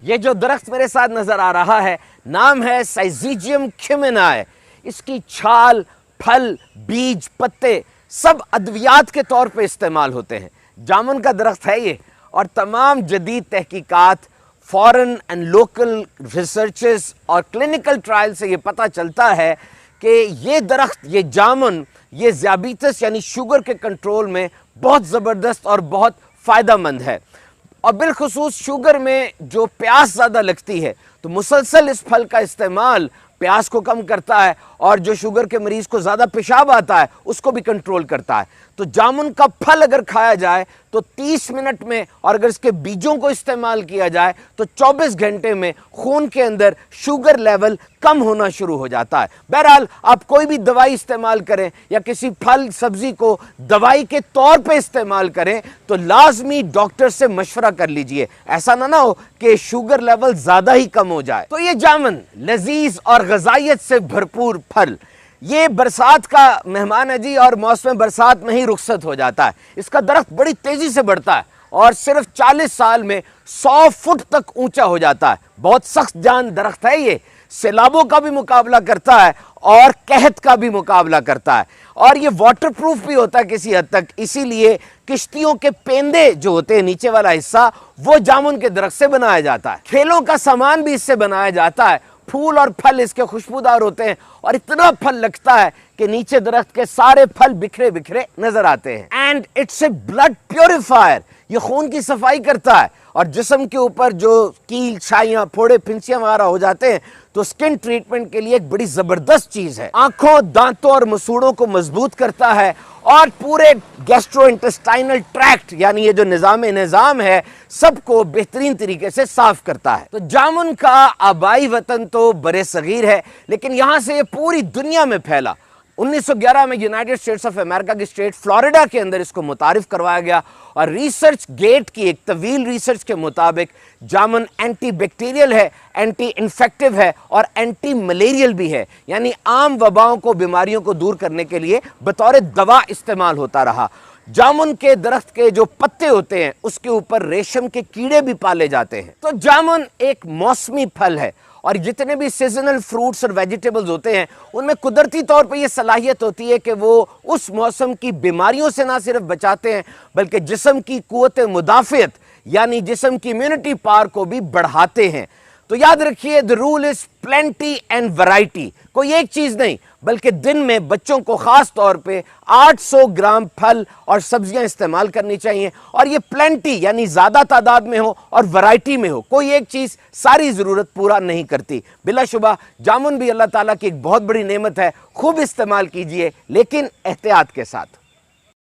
یہ جو درخت میرے ساتھ نظر آ رہا ہے نام ہے سائزیجیم کیمینائے۔ اس کی چھال، پھل، بیج، پتے سب ادویات کے طور پہ استعمال ہوتے ہیں۔ جامن کا درخت ہے یہ، اور تمام جدید تحقیقات، فورن اینڈ لوکل ریسرچز اور کلینکل ٹرائل سے یہ پتہ چلتا ہے کہ یہ درخت، یہ جامن، یہ ذیابیطس یعنی شوگر کے کنٹرول میں بہت زبردست اور بہت فائدہ مند ہے۔ اور بالخصوص شوگر میں جو پیاس زیادہ لگتی ہے تو مسلسل اس پھل کا استعمال پیاس کو کم کرتا ہے، اور جو شوگر کے مریض کو زیادہ پیشاب آتا ہے اس کو بھی کنٹرول کرتا ہے۔ تو جامن کا پھل اگر کھایا جائے تو 30 منٹ میں، اور اگر اس کے بیجوں کو استعمال کیا جائے تو 24 گھنٹے میں خون کے اندر شوگر لیول کم ہونا شروع ہو جاتا ہے۔ بہرحال آپ کوئی بھی دوائی استعمال کریں یا کسی پھل سبزی کو دوائی کے طور پہ استعمال کریں تو لازمی ڈاکٹر سے مشورہ کر لیجئے، ایسا نہ ہو کہ شوگر لیول زیادہ ہی کم ہو جائے۔ تو یہ جامن لذیذ اور غذائیت سے بھرپور پھل، یہ برسات کا مہمان ہے جی، اور موسم برسات میں ہی رخصت ہو جاتا ہے۔ اس کا درخت بڑی تیزی سے بڑھتا ہے اور صرف 40 سال میں 100 فٹ تک اونچا ہو جاتا ہے۔ بہت سخت جان درخت ہے یہ، سیلابوں کا بھی مقابلہ کرتا ہے اور قحط کا بھی مقابلہ کرتا ہے، اور یہ واٹر پروف بھی ہوتا ہے کسی حد تک۔ اسی لیے کشتیوں کے پیندے جو ہوتے ہیں نیچے والا حصہ، وہ جامن کے درخت سے بنایا جاتا ہے۔ کھیلوں کا سامان بھی اس سے بنایا جاتا ہے۔ پھول اور پھل اس کے خوشبودار ہوتے ہیں، اور اتنا پھل لگتا ہے کہ نیچے درخت کے سارے پھل بکھرے بکھرے نظر آتے ہیں۔ And it's a blood purifier, یہ خون کی صفائی کرتا ہے، اور جسم کے اوپر جو کیل، چھائیاں، پھوڑے، پھنسیاں وغیرہ ہو جاتے ہیں تو سکن ٹریٹمنٹ کے لیے ایک بڑی زبردست چیز ہے۔ آنکھوں، دانتوں اور مسوڑوں کو مضبوط کرتا ہے، اور پورے گیسٹرو انٹسٹائنل ٹریکٹ یعنی یہ جو نظام ہے سب کو بہترین طریقے سے صاف کرتا ہے۔ تو جامن کا آبائی وطن تو برِ صغیر ہے، لیکن یہاں سے یہ پوری دنیا میں پھیلا۔ 1911 میں یونائٹڈ اسٹیٹس آف امریکہ کی اسٹیٹ فلوریڈا کے اندر اس کو متعارف کروایا گیا، اور ریسرچ گیٹ کی ایک طویل ریسرچ کے مطابق جامن اینٹی بیکٹیریل ہے، اینٹی انفیکٹیو ہے، اور اینٹی ملیریل بھی ہے، یعنی عام وباؤں کو، بیماریوں کو دور کرنے کے لیے بطور دوا استعمال ہوتا رہا۔ جامن کے درخت کے جو پتے ہوتے ہیں اس کے اوپر ریشم کے کیڑے بھی پالے جاتے ہیں۔ تو جامن ایک موسمی پھل ہے، اور جتنے بھی سیزنل فروٹس اور ویجیٹیبلز ہوتے ہیں ان میں قدرتی طور پہ یہ صلاحیت ہوتی ہے کہ وہ اس موسم کی بیماریوں سے نہ صرف بچاتے ہیں بلکہ جسم کی قوت مدافعت یعنی جسم کی امیونٹی پاور کو بھی بڑھاتے ہیں۔ تو یاد رکھیے the rule is plenty and variety، کوئی ایک چیز نہیں بلکہ دن میں بچوں کو خاص طور پہ 800 گرام پھل اور سبزیاں استعمال کرنی چاہیے، اور یہ پلینٹی یعنی زیادہ تعداد میں ہو اور ورائٹی میں ہو، کوئی ایک چیز ساری ضرورت پورا نہیں کرتی۔ بلا شبہ جامن بھی اللہ تعالیٰ کی ایک بہت بڑی نعمت ہے، خوب استعمال کیجئے لیکن احتیاط کے ساتھ۔